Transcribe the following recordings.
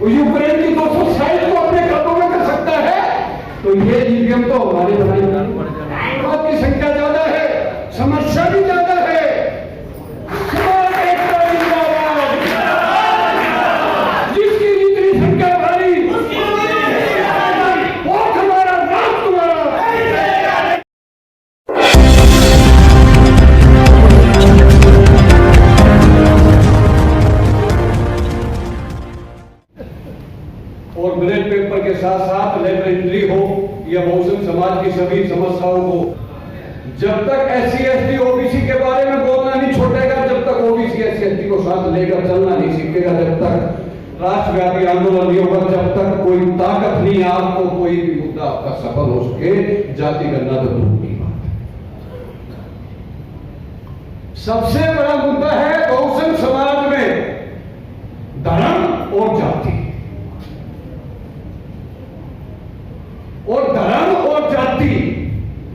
Ukraine की 200 site को अपने कब्जों में कर सकता है, तो ये ईवीएम तो हमारे वोट की संख्या ज्यादा है, समस्या भी ज्यादा है। जिसकी जितनी संख्या भारी वो हमारा राज तुम्हारा। और बैलेट पेपर के साथ साथ लेटर एंट्री हो या बहुजन समाज की सभी समस्याओं को, जब तक SC ST OBC के बारे में बोलना नहीं छोड़ेगा, जब तक OBC SC ST को साथ लेकर चलना नहीं सीखेगा, जब तक राष्ट्रव्यापी आंदोलन नहीं होगा, जब तक कोई ताकत नहीं आपको कोई भी मुद्दा आपका सफल हो सके, जाति करना तो दूर की बात है। सबसे बड़ा मुद्दा है बहुजन समाज में धर्म और जाति, और धर्म और जाति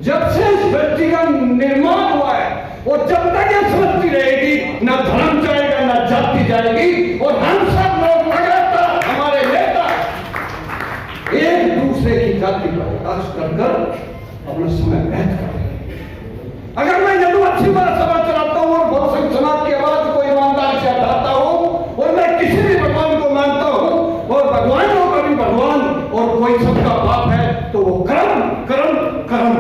जब से इस सृष्टि का निर्माण हुआ है, और जब तक ये सृष्टि रहेगी, ना धर्म जाएगा ना जाति जाएगी, और हम सब लोग लगातार हमारे नेता एक दूसरे की जाति पर विकास कर अपना समय व्यर्थ करें। अगर मैं यदुवंशी पर सभा चलाता हूं और बहुजन समाज की आवाज को ईमानदारी से हटाता हूं, और मैं किसी भी भगवान को मानता हूं, और भगवानों का भी भगवान और कोई सबका बाप है, तो वो कर्म कर्म कर्म,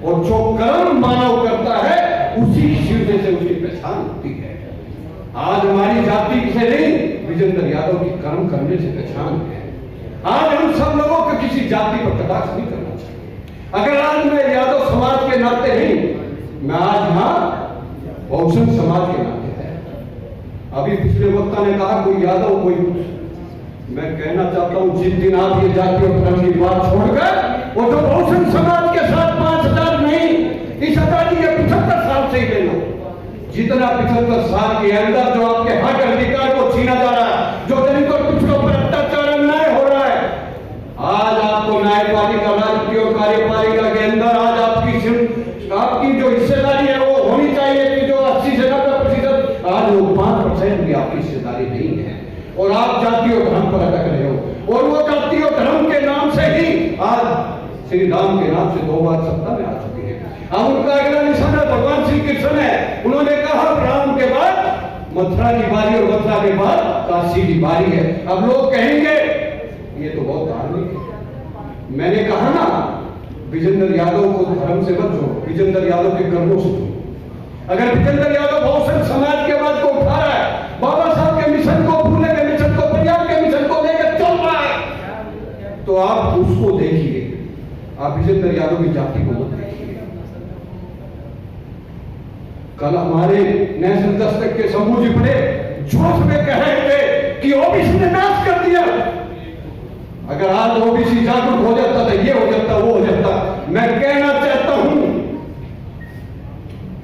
और जो कर्म मानव करता है उसी शिवने से उसकी पहचान होती है। आज हमारी जाति से नहीं, विजेंद्र यादव की कर्म करने से पहचान है। आज हम सब लोगों को किसी जाति पर कटाक्ष नहीं करना चाहिए। अगर आज मैं यादव समाज के नाते नहीं, मैं आज यहां बहुजन समाज के नाते है। अभी पिछले वक्ता ने कहा कोई यादव कोई कुछ, मैं कहना चाहता हूं जिस दिन आप ये जाति और धर्म की बात छोड़कर, वो जो बहुजन समाज के साथ 5000 नहीं, इस आजादी के 75 साल से ही ले लो, जितना 75 साल के अंदर जो आपके हक अधिकार को छीना जा रहा है, जो दलितों और पिछड़ों पर अत्याचार अन्याय हो रहा है, आज आपको न्यायपालिका राजकीय और कार्यपालिका के अंदर आज आपकी जो हिस्सेदारी है वो होनी चाहिए कि जो 80 से 90%, आज वो 5% भी आपकी हिस्सेदारी नहीं है, और आप जाति और धर्म पर अटक रहे हो। और वो जाति और धर्म के नाम से ही आज श्री राम के नाम से 2 बार सत्ता में आ चुके हैं। अब उनका अगला निशाना भगवान श्री कृष्ण है। उन्होंने कहा राम के बाद मथुरा की बारी, और मथुरा के बाद काशी की बारी है। अब लोग कहेंगे ये तो बहुत धार्मिक है। मैंने कहा ना, विजेंद्र यादव को धर्म से मत जोड़ो, विजेंद्र यादव के कर्मों से जोड़ो। अगर विजेंद्र यादव बहुजन समाज के आवाज को उठा रहा है, बाबा साहब के मिशन को, फूले के मिशन को, पंजाब के मिशन को लेकर चल रहा है, तो आप उसको देखिए, आप विजेंद्र यादव की जाति को मत देखिए। कल हमारे नेशनल दस्तक के समूह जी पढ़े जोश में कह रहे थे कि ओबीसी ने नाश कर दिया। अगर आज ओबीसी जागरूक हो जाता तो ये हो जाता, वो हो जाता। मैं कहना चाहता हूं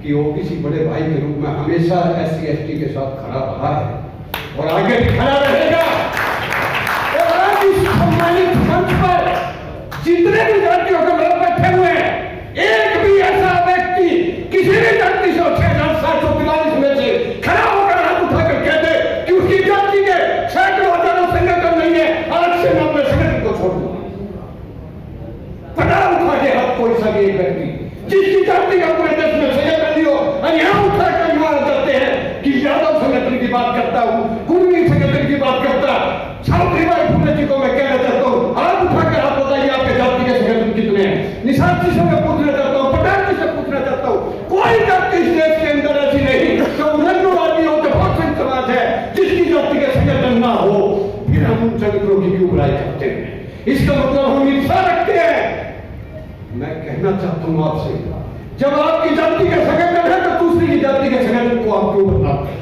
कि ओबीसी बड़े भाई के रूप में हमेशा SC ST के साथ खड़ा रहा है और आगे भी खड़ा रहेगा। और आज इस सम्मानित मंच पर जितने भी जातियों के लोग बैठे हुए हैं, एक भी ऐसा व्यक्ति किसी भी जाति से 6743 में से खड़ा होकर हाथ उठाकर कह दे कि उसकी जाति के सैकड़ों हजारों संगठन नहीं है, आज से मैं अपने संगठन को छोड़ दूंगा। पता उठा के हाथ कोई सा भी एक व्यक्ति जिसकी जाति का पूरे देश में संगठन नहीं हो, और यहां उठाकर युवा करते हैं कि यादव संगठन की बात करता हूं, कुर्मी संगठन की बात करता, सावित्रीबाई फुले जी को मैं कहना चाहता हूं, हाथ उठाकर आप बताइए आपके जाति के संगठन कितने हैं। निशान जी से मैं पूछना चाहता हूं, पटेल जी से पूछना चाहता हूं, कोई जाति इस देश के अंदर ऐसी नहीं जो उन्नतवादी हो, जो बहुजन समाज है, जिसकी जाति के संगठन ना हो, फिर हम उन संगठनों की क्यों बुराई करते हैं? इसका मतलब हम ईर्ष्या रखते हैं। मैं कहना चाहता हूं आपसे, जब आपकी जाति का संगठन है तो दूसरी की जाति के संगठन को आप क्यों बदनाम करते हैं?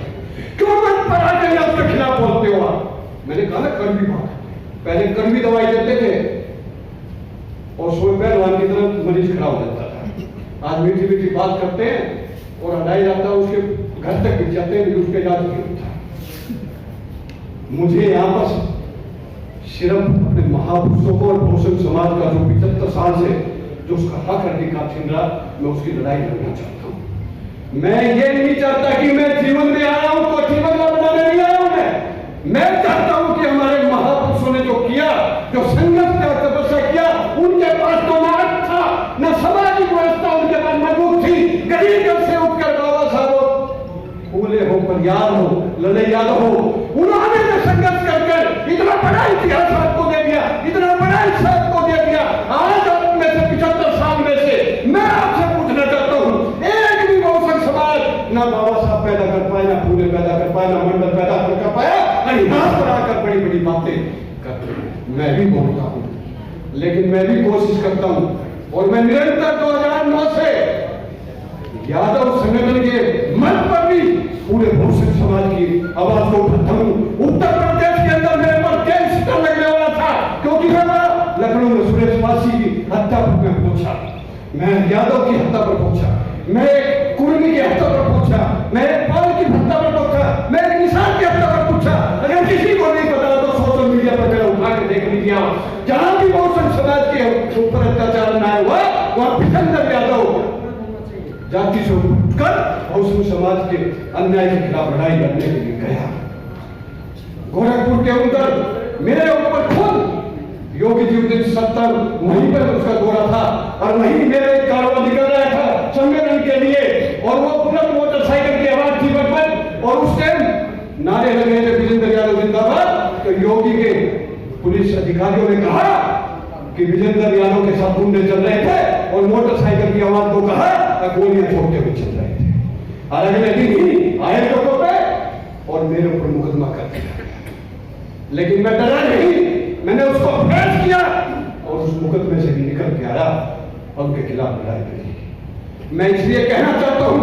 क्यों मत पढ़ा के उसके खिलाफ बोलते हो आप? मैंने कहा ना कड़वी बात, पहले कड़वी दवाई देते थे और सोए पहलवान की तरफ मरीज खड़ा हो जाता था। आज मीठी मीठी बात करते हैं और हटाया जाता है, उसके घर तक गिर जाते हैं, उसके इलाज नहीं होता। मुझे यहाँ पर सिर्फ अपने महापुरुषों को और बहुजन समाज का जो 75 साल से जो उसका हक अधिकार छीन रहा, मैं उसकी लड़ाई लड़ना चाहता हूं। मैं ये नहीं चाहता कि मैं जीवन में आया हूं तो जीवन का बनाने नहीं आया हूं। मैं चाहता हूं कि हमारे महापुरुष पुरुषों ने जो किया, जो संघर्ष का तपस्या किया, उनके पास तो ना अच्छा न सामाजिक व्यवस्था उनके पास मजबूत थी। गरीब घर से उठकर बाबा साहब फूले हो, परियार हो, लड़ैया हो, उन्होंने जो संघर्ष कर इतना बड़ा इतिहास आपको दे दिया, इतना बड़ा इतिहास आपको दे दिया। आज आप में से 75 साल में से मैं आपसे पूछना चाहता हूं, एक भी बहुसंघ समाज ना बाबा साहब पैदा कर पाए, ना फूले पैदा कर पाए, ना मंडल पैदा कर पाया, और यहां पर आकर बड़ी बड़ी बातें करते हैं। मैं भी बोलता हूं, लेकिन मैं भी कोशिश करता हूं, और मैं निरंतर 2009 से यादव संगठन के मंच पर भी पूरे बहुसंघ समाज की आवाज को उठाता हूं। उत्तर प्रदेश के अंदर मेरे पर केस लगने वाला था, क्योंकि मैं लखनऊ में सुरेश वासी की हत्या पर मैं पूछा, मैं यादव की हत्या पर पूछा, मैं एक कुर्मी की हत्या पर पूछा, मैं एक पाल की हत्या पर पूछा, मैं एक निशान की हत्या पर पूछा। अगर किसी को नहीं पता तो सोशल मीडिया पर मेरा उठा के देख लीजिए। जहां भी बहुसंघ समाज के ऊपर अत्याचार न हुआ, वहां विजेंद्र यादव जाति से उठकर बहुसंघ समाज के अन्याय के खिलाफ लड़ाई लड़ने के लिए गया। गोरखपुर के अंदर मेरे ऊपर खुद योगी जी दिन 70 वहीं पर उसका दौरा था, और वहीं मेरे कारवा निकल रहा था सम्मेलन के लिए, और वो बुलेट मोटरसाइकिल की आवाज थी बचपन, और उस टाइम नारे लगे थे विजेंद्र यादव जिंदाबाद। तो योगी के पुलिस अधिकारियों ने कहा कि विजेंद्र यादव के साथ गुंडे चल रहे थे, और मोटरसाइकिल की आवाज को कहा, गोलियां छोड़ते हुए चल रहे थे। और अगले दिन ही आए लोगों पे और मेरे ऊपर मुकदमा कर दिया, लेकिन मैं डरा नहीं, मैंने उसको फेस किया और उस मुकदमे से भी निकल के आया और उनके खिलाफ लड़ाई लड़ी। मैं इसलिए कहना चाहता हूं,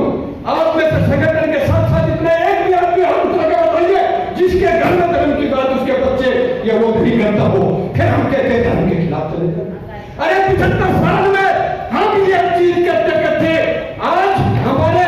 आप में से संगठन के साथ साथ इतने एक भी आदमी हम बताइए जिसके घर में धर्म की बात उसके बच्चे या वो नहीं करता हो, फिर हम कहते हैं धर्म के खिलाफ चले जाए। अरे 75 साल में हम ये चीज करते करते आज हमारे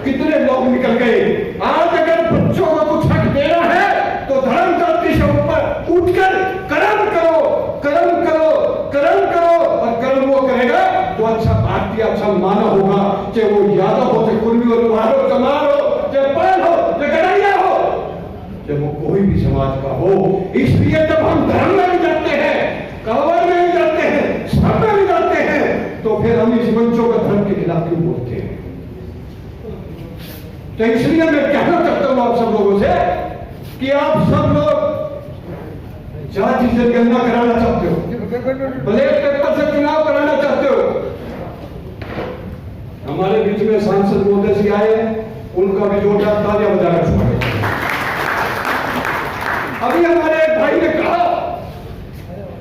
कितने लोग निकल गए। आज अगर बच्चों को कुछ हक देना है तो धर्म जाति से ऊपर उठकर कर्म करो, कर्म करो, कर्म करो, और कर्म वो करेगा जो अच्छा भारतीय, अच्छा मानव होगा, चाहे वो यादव हो, चाहे कुर्मी हो, लोहार हो, चमार हो, चाहे पाल हो, चाहे गड़ैया हो, चाहे वो कोई भी समाज का हो। इसलिए जब हम धर्म में भी जाते हैं, कांवड़ में भी जाते हैं, सब में भी जाते हैं, तो फिर हम इस मंचों का धर्म के खिलाफ क्यों बोलते हैं? तो इसलिए मैं कहना चाहता हूं आप सब लोगों से कि आप सब लोग जाति से गणना कराना चाहते हो, ब्लैक पेपर से चुनाव कराना चाहते हो। हमारे बीच में सांसद महोदय जी आए, उनका भी जोरदार तालियां बजाना चाहिए। अभी हमारे एक भाई ने कहा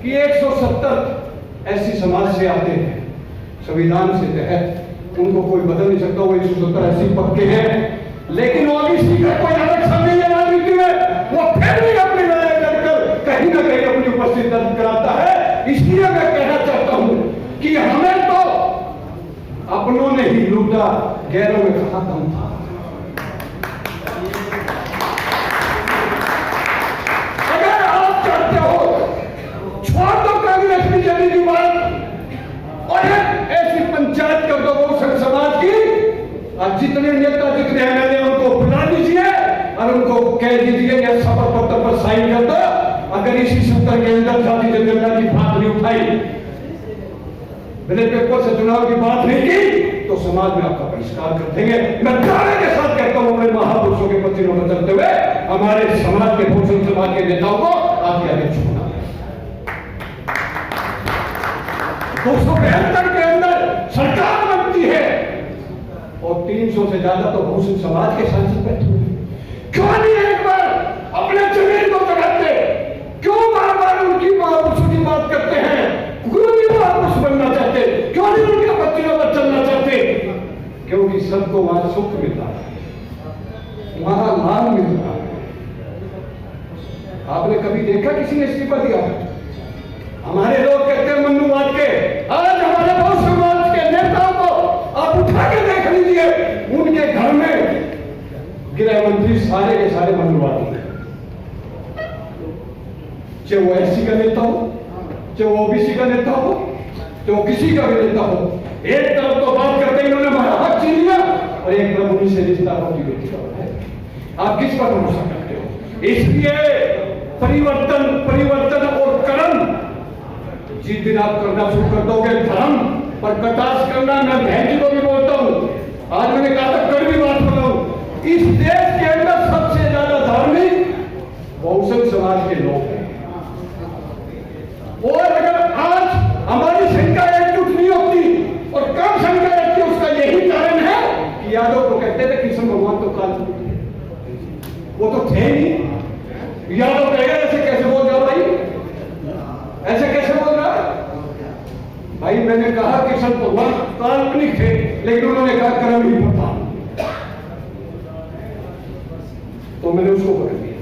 कि 170 ऐसी समाज से आते हैं, संविधान से तहत उनको कोई बदल नहीं सकता, वो 170 ऐसी पक्के हैं, लेकिन ओबीसी का कोई अलग समय या राजनीति में वो फिर भी अपनी लड़ाई लड़कर कहीं ना कहीं अपनी उपस्थिति दर्ज कराता है। इसलिए मैं कहना चाहता हूं कि हमें तो अपनों ने ही लूटा, गैरों में कहा दम था। अगर आप चाहते हो छोड़ दो कांग्रेस बीजेपी की बात और ऐसी पंचायत कर दो बहुसंघ समाज की, और जितने नेता जितने एमएलए उनको बुला दीजिए और उनको कह दीजिए कि शपथ पत्र पर साइन कर दो। अगर इसी सत्र के अंदर जाति जनगणना की बात नहीं उठाई, बैलेट पेपर से चुनाव की बात नहीं की, तो समाज में आपका बहिष्कार कर देंगे। मैं दावे के साथ कहता हूं अपने महापुरुषों के पत्रों में चलते हुए, हमारे समाज के बहुसंघ समाज के नेताओं को आगे आगे छोड़ना। 272 के अंदर सरकार बनती है और 300 से ज्यादा तो बहुसंघ समाज के सांसद बैठे हुए। क्यों नहीं एक बार अपने जमीन को जगाते? क्यों बार बार उनकी महापुरुषों की बात करते हैं? क्यों नहीं महापुरुष बनना चाहते? क्यों नहीं उनके बच्चों पर चलना चाहते? क्योंकि सबको वहां सुख मिलता है, वहां लाभ मिलता है। आपने कभी देखा किसी ने इस्तीफा दिया? हमारे लोग कहते हैं मन्नूवाद के, आज हमारे बहुत समाज के नेताओं को आप उठा के देख लीजिए, उनके घर में गृह मंत्री सारे के सारे मन्नूवादी हैं। चाहे वो एससी का नेता हो, चाहे वो ओबीसी का नेता हो, चाहे वो किसी का भी नेता हो, एक तरफ तो बात करते इन्होंने हमारा हक छीन लिया और एक तरफ उन्हीं से रिश्ता होती बेटी का है। आप किस पर भरोसा करते हो? इसलिए परिवर्तन जिस दिन आप करना शुरू कर दोगे धर्म पर कटाक्ष करना, मैं बहन जी को भी बोलता हूँ, आज मैंने कहा था कल भी बात कर रहा हूँ, इस देश के अंदर सबसे ज्यादा धार्मिक बहुजन समाज के लोग हैं। और अगर आज हमारी संख्या एकजुट नहीं होती और कम संख्या रहती है, उसका यही कारण है कि यादव को कहते थे कृष्ण भगवान तो काल वो तो थे नहीं। यादव कहेगा ऐसे कैसे बोल रहा भाई, ऐसे कैसे बोल रहा भाई? मैंने कहा कृष्ण भगवान काल्पनिक थे, लेकिन उन्होंने कहा कर्म ही प्रधान, तो मैंने उसको पकड़ दिया,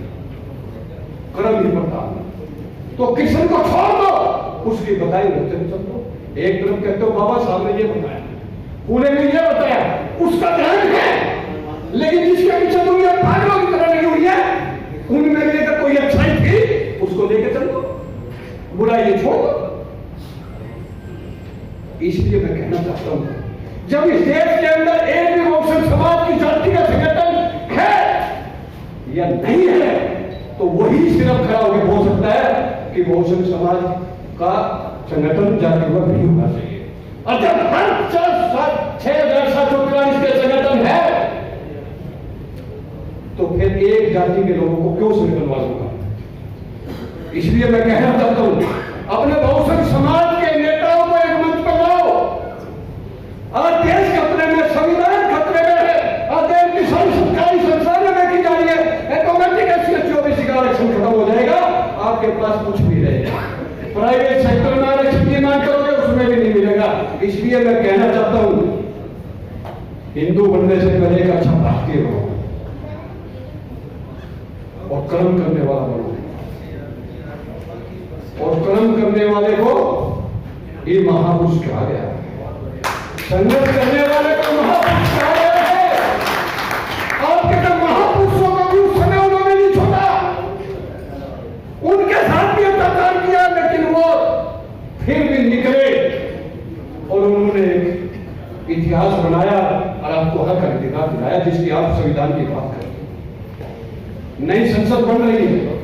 कर्म ही प्रधान। तो कृष्ण को छोड़ दो, उसकी बताई होते हैं सबको। एक तरफ कहते हो बाबा साहब ने ये बताया, पुणे ने ये बताया, उसका ध्यान है, लेकिन जिसके पीछे दुनिया पागलों की तरह लगी हुई है, उनमें भी अगर कोई अच्छाई थी उसको लेके चलो, बुराई ये छोड़ दो। इसलिए मैं कहना चाहता हूं, जब इस देश के अंदर एक भी बहुजन समाज की जाति का संगठन है या नहीं है, तो वही सिर्फ खड़ा होकर बोल सकता है कि बहुजन समाज का संगठन जातिवाद नहीं होना चाहिए। और जब हर 6,743 के संगठन है, तो फिर एक जाति के लोगों को क्यों संगठनवाद होगा? इसलिए मैं कहना चाहता हूं, अपने बहुजन समाज के नेताओं को एक मंच पर लाओ। आज देश खतरे में, संविधान खतरे में है, आज देश की सरकारी संस्थाएं देखी जा रही है, ऑटोमेटिक SC/ST का आरक्षण खत्म हो जाएगा, आपके पास कुछ भी रहेगा। प्राइवेट सेक्टर में आरक्षण की मांग करोगे, उसमें भी नहीं मिलेगा। इसलिए मैं कहना चाहता हूं, हिंदू बनने से पहले एक अच्छा भारतीय बनो और कर्म करने वाला बनो, और कर्म करने वाले को ये महापुरुष कहा गया है, संघर्ष करने वाले को महापुरुष कहा गया है। आपके तो महापुरुषों को भी उस समय उन्होंने नहीं छोड़ा, उनके साथ भी अत्याचार किया, लेकिन वो फिर भी निकले और उन्होंने इतिहास बनाया और आपको हक अधिकार दिलाया, जिसकी आप संविधान की बात करते हैं। नई संसद बन रही है,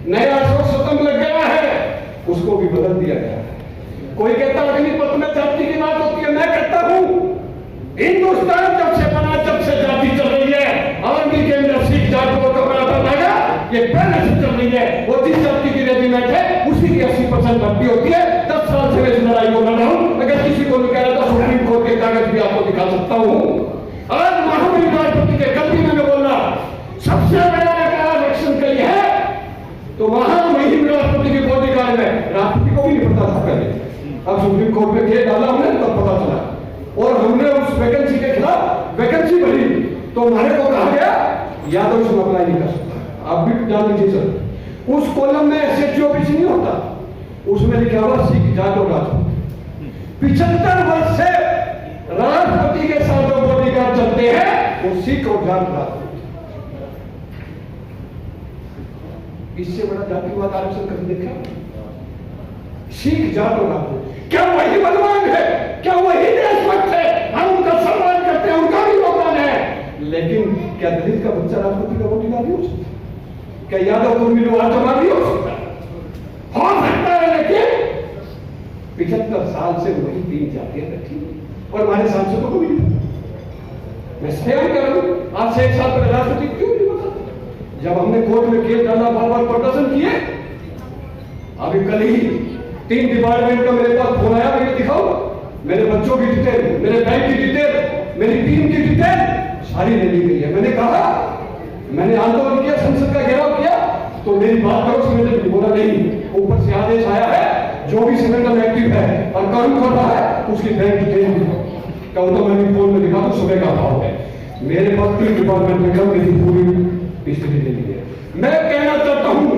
नया अशोक स्तंभ लग गया है, उसको भी बदल दिया गया है। कोई कहता है अग्निपथ में जाति की बात होती है, मैं कहता हूं हिंदुस्तान जब से बना, जब से जाति चल रही है, आर्मी के अंदर सिख जाति को कपड़ा बनाएगा, ये पहले से चल रही है। वो जिस जाति की रेजिमेंट है उसी की 80% भर्ती होती है। 10 साल से मैं इस लड़ाई को लड़ रहा हूं, अगर किसी को नहीं कह रहा था सुप्रीम कोर्ट के कागज भी आपको दिखा सकता हूं। आज महामहिम राष्ट्रपति के कल भी मैंने बोला, सबसे बड़ा आरक्षण कही है, तो महामहिम राष्ट्रपति की बॉडीगार्ड में राष्ट्रपति को भी नहीं पता था पहले, अब सुप्रीम कोर्ट में केस डाला हमने तब पता चला, और हमने उस वैकेंसी के खिलाफ वैकेंसी भरी, तो हमारे को कहा गया यादव उसमें अप्लाई नहीं कर सकता। आप भी जान लीजिए सर, उस कॉलम में SC/OBC नहीं होता, उसमें लिखा हुआ सिख जाट और राजपूत। 75 वर्ष से राष्ट्रपति के साथ जो बॉडीगार्ड चलते हैं वो सिख और जाट राजपूत। इससे बड़ा जातिवाद आरक्षण कभी देखा? सिख जाट और राजपूत, क्या वही बलवान है? क्या वही देशभक्त है? हम उनका सम्मान करते हैं, उनका भी योगदान है, लेकिन क्या दलित का बच्चा राष्ट्रपति का बॉडीगार्ड नहीं हो सकता? क्या यादव को उम्मीदवार जमा नहीं हो सकता? हो सकता है, लेकिन 75 साल से वही 3 जातियां रखी और हमारे सांसदों को भी नहीं पता। मैं सवाल कर रहा हूं, आज से 1 साल पहले राष्ट्रपति क्यों नहीं पता? जब हमने कोर्ट में केस डाला, बार-बार प्रदर्शन किए, अभी कल ही 3 डिपार्टमेंट का मेरे पास फोन आया, मुझे दिखाओ, मेरे बच्चों की डिटेल, मेरे बैंक की डिटेल, मेरी टीम की डिटेल सारी ले ली गई है। मैंने कहा, मैंने आंदोलन किया, संसद का घेराव किया, तो मेरी बात करो, उसमें तो बोला नहीं, ऊपर से आदेश आया है, जो भी संगठन एक्टिव है और काम कर रहा है उसकी बैंक डिटेल कहूँ तो मैंने फोन में दिखा दो, सुबह का भाव है मेरे पास 3 डिपार्टमेंट में कम, मेरी पूरी स्थिति दे दी है। मैं कहना चाहता हूं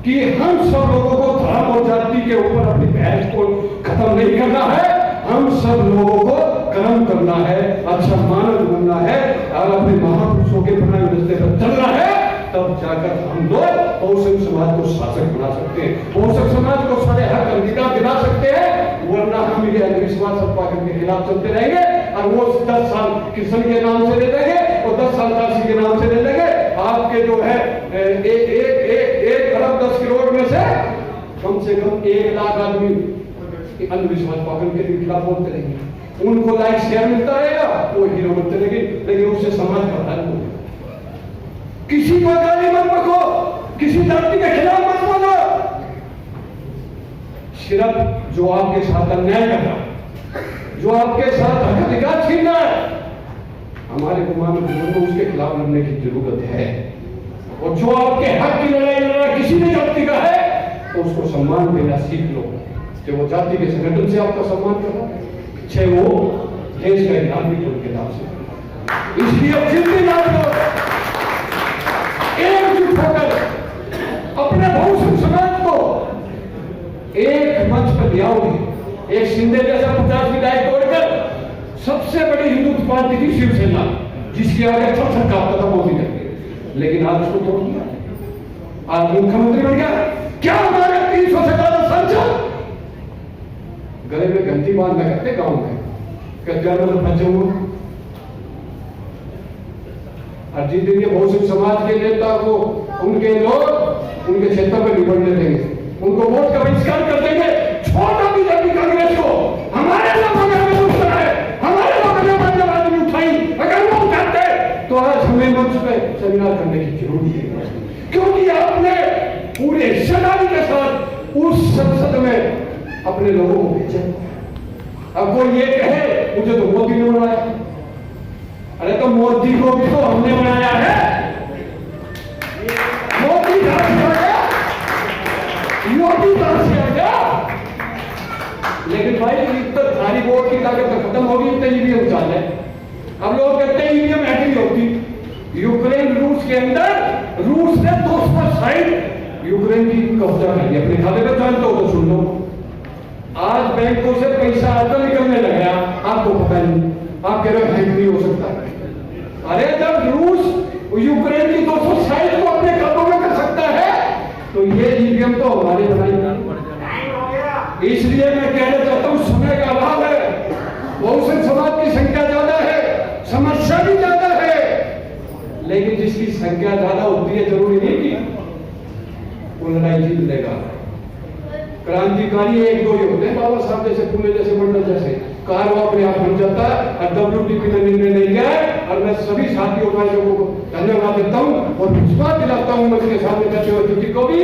कि हम सब लोगों को धर्म और जाति के ऊपर अपनी बहस को खत्म नहीं करना है, हम सब लोगों को कर्म करना है, अच्छा मानव बनना है और अपने महापुरुषों के प्रणाम रास्ते पर चलना है, तब जाकर हम लोग बहुजन समाज को शासक बना सकते हैं, बहुजन समाज को सारे हक अधिकार दिला सकते हैं। वरना हम ये अंधविश्वास के खिलाफ चलते रहेंगे और वो 10 साल कृष्ण के नाम से दे देंगे और 10 साल काशी के नाम से दे देंगे। आपके जो है 1 अरब 10 करोड़ में से कम से कम 1 लाख आदमी अंधविश्वास पाखंड के खिलाफ बोलते रहेंगे, उनको लाइक शेयर मिलता रहेगा, वो हीरो बनते रहेंगे, लेकिन उससे समाज का हाल हो। किसी को गाली मत बको, किसी जाति के खिलाफ मत बोलो, सिर्फ जो आपके साथ अन्याय कर रहा है, जो आपके साथ हक अधिकार छीन रहा है, हमारे गुमान को उसके खिलाफ लड़ने की जरूरत है। और जो आपके हक की लड़ाई लड़ रहा किसी भी जाति का है, तो उसको सम्मान देना सीख लो। कि वो जाति के संगठन से आपका सम्मान कर रहा है, चाहे वो देश का नागरिक उनके नाम से। इसलिए जितने नागरिक एकजुट होकर अपने बहुसंख्यक समाज को एक मंच पर ले आओगे। एक शिंदे जैसा 50 विधायक तोड़कर सबसे बड़ी हिंदू पार्टी थी शिवसेना, जिसकी आगे सब सरकार था मोदी करके, लेकिन आज उसको तोड़ दिया, आज मुख्यमंत्री बन गया। क्या हमारे 300 से ज्यादा सांसद गले में घंटी बांधना करते गांव में, फंसे हुए। और जिस दिन ये बहुसंख्यक समाज के नेता को उनके लोग उनके क्षेत्र में निपटने देंगे, उनको वोट का बहिष्कार कर देंगे, छोटा बीजेपी कांग्रेस को हमारे लोगों ने हमें उठाया है, हमारे लोगों ने मतलब आदमी उठाई, अगर वो उठाते तो आज हमें मंच पे सेमिनार करने की जरूरत है, क्योंकि आपने पूरे हिस्सेदारी के साथ उस संसद में अपने लोगों को भेजा। अब कोई ये कहे मुझे तो मोदी ने बनाया, अरे तो मोदी को भी तो हमने बनाया है। मोदी कहां से आ गया, योगी कहां से आ गया। लेकिन भाई तो सारी वोट की ताकत तो खत्म होगी, तो ईवीएम चाल है। अब लोग कहते हैं ईवीएम ऐसी होती। यूक्रेन रूस के अंदर रूस ने 260 यूक्रेन की कब्जा कर लिया अपने खाते पे, जानते हो तो सुन लो। आज बैंकों से पैसा आता निकलने लग गया, आपको पता नहीं, आप कह रहे हैक नहीं हो सकता। अरे जब रूस यूक्रेन की 260 को अपने खातों में कर सकता है, तो ये ईवीएम तो हमारे बनाई। इसलिए मैं कहना चाहता हूं, समय का अभाव है, बहुसंख्यक समाज की संख्या ज्यादा है, समस्या भी ज्यादा है, लेकिन जिसकी संख्या ज्यादा होती है जरूरी नहीं कि वो लड़ाई जीत लेगा। क्रांतिकारी 1-2 ही होते हैं, बाबा साहब जैसे, पुणे जैसे, मंडल जैसे, कार वो अपने आप बन जाता है। और WTP ने निर्णय नहीं लिया है, और मैं सभी साथियों भाइयों को धन्यवाद देता हूं और विश्वास दिलाता हूं मेरे सामने बैठे हुए अतिथि को भी,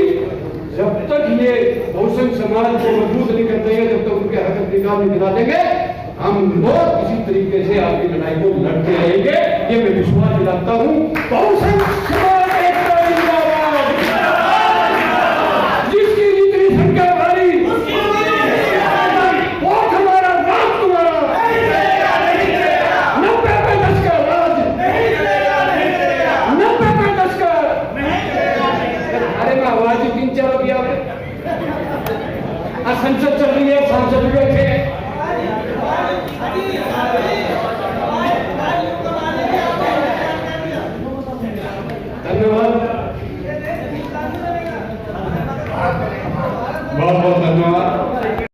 जब तक ये बहुसंख्यक समाज को मजबूत नहीं कर देंगे, जब तक उनके हक अधिकार नहीं दिला देंगे, हम लोग इसी तरीके से आपकी लड़ाई को लड़ते रहेंगे। ये मैं विश्वास दिलाता हूं। बहुसंख्यक समाज संसद चल रही है, सांसद भी बैठे हैं। धन्यवाद, बहुत बहुत धन्यवाद।